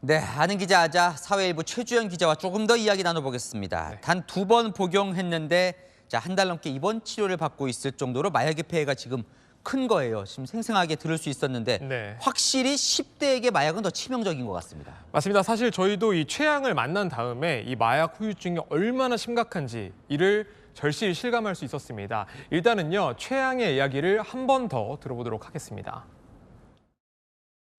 네, 아는 기자 아자 사회일보 최주연 기자와 조금 더 이야기 나눠보겠습니다. 네. 단 2번 복용했는데 한 달 넘게 입원 치료를 받고 있을 정도로 마약의 폐해가 지금 큰 거예요. 지금 생생하게 들을 수 있었는데 네. 확실히 10대에게 마약은 더 치명적인 것 같습니다. 맞습니다. 사실 저희도 이 최양을 만난 다음에 이 마약 후유증이 얼마나 심각한지 이를 절실히 실감할 수 있었습니다. 일단은요, 최양의 이야기를 한 번 더 들어보도록 하겠습니다.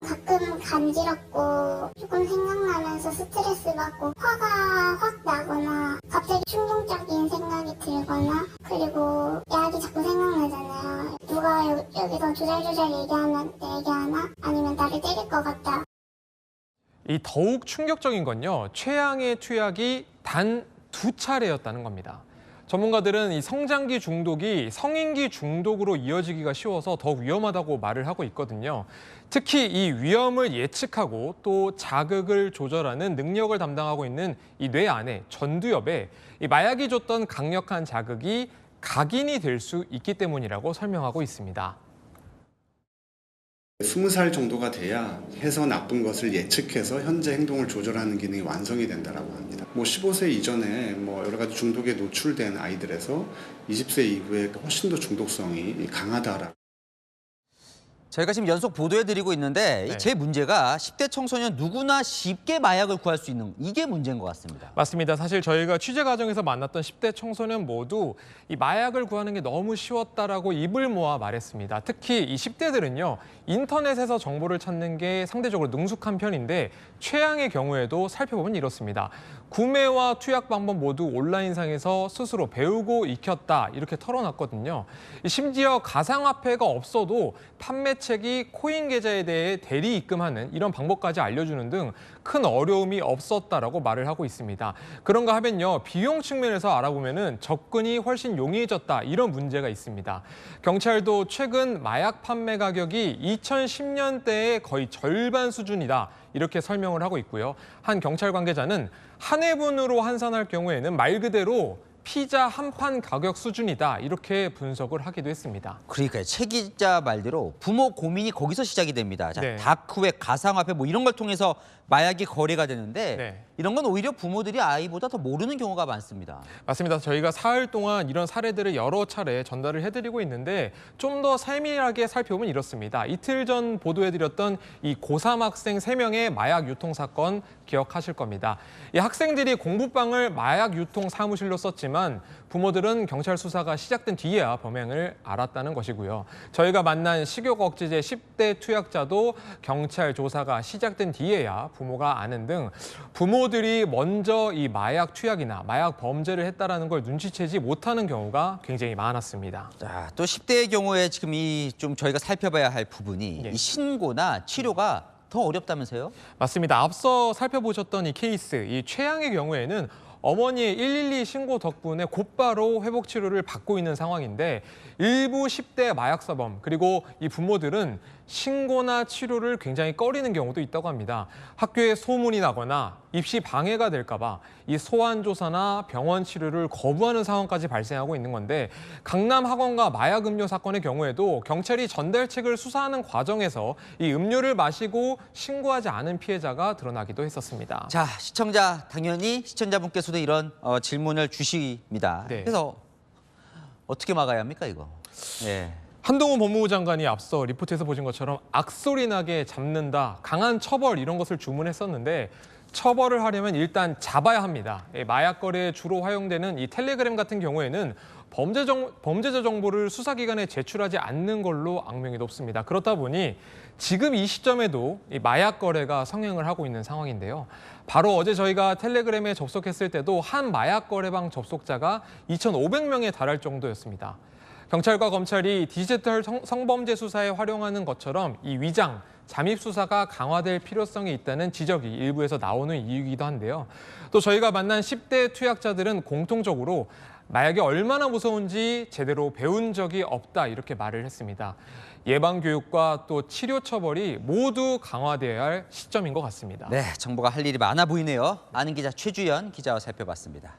가끔 간지럽고 조금 생각나면서 스트레스 받고 화가 확 나거나 갑자기 충동적인 생각이 들거나 그리고 약이 자꾸 생각나잖아요. 누가 여기서 조잘조잘 얘기하나 아니면 나를 때릴 것 같다. 이 더욱 충격적인 건요, 최양의 투약이 단 2차례였다는 겁니다. 전문가들은 이 성장기 중독이 성인기 중독으로 이어지기가 쉬워서 더 위험하다고 말을 하고 있거든요. 특히 이 위험을 예측하고 또 자극을 조절하는 능력을 담당하고 있는 이 뇌 안에 전두엽에 이 마약이 줬던 강력한 자극이 각인이 될 수 있기 때문이라고 설명하고 있습니다. 20살 정도가 돼야 해서 나쁜 것을 예측해서 현재 행동을 조절하는 기능이 완성이 된다고 합니다. 15세 이전에 여러 가지 중독에 노출된 아이들에서 20세 이후에 훨씬 더 중독성이 강하다라고. 저희가 지금 연속 보도해드리고 있는데 네. 제 문제가 10대 청소년 누구나 쉽게 마약을 구할 수 있는 이게 문제인 것 같습니다. 맞습니다. 사실 저희가 취재 과정에서 만났던 10대 청소년 모두 이 마약을 구하는 게 너무 쉬웠다라고 입을 모아 말했습니다. 특히 이 10대들은요, 인터넷에서 정보를 찾는 게 상대적으로 능숙한 편인데 최양의 경우에도 살펴보면 이렇습니다. 구매와 투약 방법 모두 온라인상에서 스스로 배우고 익혔다 이렇게 털어놨거든요. 심지어 가상화폐가 없어도 판매책이 코인 계좌에 대해 대리 입금하는 이런 방법까지 알려주는 등 큰 어려움이 없었다라고 말을 하고 있습니다. 그런가 하면요, 비용 측면에서 알아보면은 접근이 훨씬 용이해졌다 이런 문제가 있습니다. 경찰도 최근 마약 판매 가격이 2010년대의 거의 절반 수준이다 이렇게 설명을 하고 있고요. 한 경찰 관계자는 한 회분으로 환산할 경우에는 말 그대로 피자 한 판 가격 수준이다 이렇게 분석을 하기도 했습니다. 그러니까요. 최 기자 말대로 부모 고민이 거기서 시작이 됩니다. 네. 다크웹, 가상화폐 이런 걸 통해서 마약이 거래가 되는데 네. 이런 건 오히려 부모들이 아이보다 더 모르는 경우가 많습니다. 맞습니다. 저희가 사흘 동안 이런 사례들을 여러 차례 전달을 해드리고 있는데 좀 더 세밀하게 살펴보면 이렇습니다. 이틀 전 보도해드렸던 이 고3 학생 3명의 마약 유통 사건 기억하실 겁니다. 이 학생들이 공부방을 마약 유통 사무실로 썼지만 부모들은 경찰 수사가 시작된 뒤에야 범행을 알았다는 것이고요. 저희가 만난 식욕 억제제 10대 투약자도 경찰 조사가 시작된 뒤에야 부모가 아는 등 부모들이 먼저 이 마약 투약이나 마약 범죄를 했다라는 걸 눈치채지 못하는 경우가 굉장히 많았습니다. 자, 또 10대의 경우에 지금 좀 저희가 살펴봐야 할 부분이 예. 이 신고나 치료가 더 어렵다면서요? 맞습니다. 앞서 살펴보셨던 이 케이스, 이 최양의 경우에는 어머니의 112 신고 덕분에 곧바로 회복 치료를 받고 있는 상황인데 일부 10대 마약 사범 그리고 이 부모들은 신고나 치료를 굉장히 꺼리는 경우도 있다고 합니다. 학교에 소문이 나거나 입시 방해가 될까 봐 이 소환 조사나 병원 치료를 거부하는 상황까지 발생하고 있는 건데 강남 학원가 마약 음료 사건의 경우에도 경찰이 전달책을 수사하는 과정에서 이 음료를 마시고 신고하지 않은 피해자가 드러나기도 했었습니다. 자, 당연히 시청자분께서도 이런 질문을 주십니다. 네. 그래서 어떻게 막아야 합니까, 이거? 예. 한동훈 법무부 장관이 앞서 리포트에서 보신 것처럼 악소리 나게 잡는다, 강한 처벌 이런 것을 주문했었는데 처벌을 하려면 일단 잡아야 합니다. 마약 거래에 주로 활용되는 이 텔레그램 같은 경우에는 범죄자 정보를 수사기관에 제출하지 않는 걸로 악명이 높습니다. 그렇다 보니 지금 이 시점에도 이 마약 거래가 성행을 하고 있는 상황인데요. 바로 어제 저희가 텔레그램에 접속했을 때도 한 마약 거래방 접속자가 2,500명에 달할 정도였습니다. 경찰과 검찰이 디지털 성범죄 수사에 활용하는 것처럼 이 위장, 잠입 수사가 강화될 필요성이 있다는 지적이 일부에서 나오는 이유이기도 한데요. 또 저희가 만난 10대 투약자들은 공통적으로 마약이 얼마나 무서운지 제대로 배운 적이 없다 이렇게 말을 했습니다. 예방교육과 또 치료 처벌이 모두 강화되어야 할 시점인 것 같습니다. 네, 정보가 할 일이 많아 보이네요. 아는 기자 최주연 기자와 살펴봤습니다.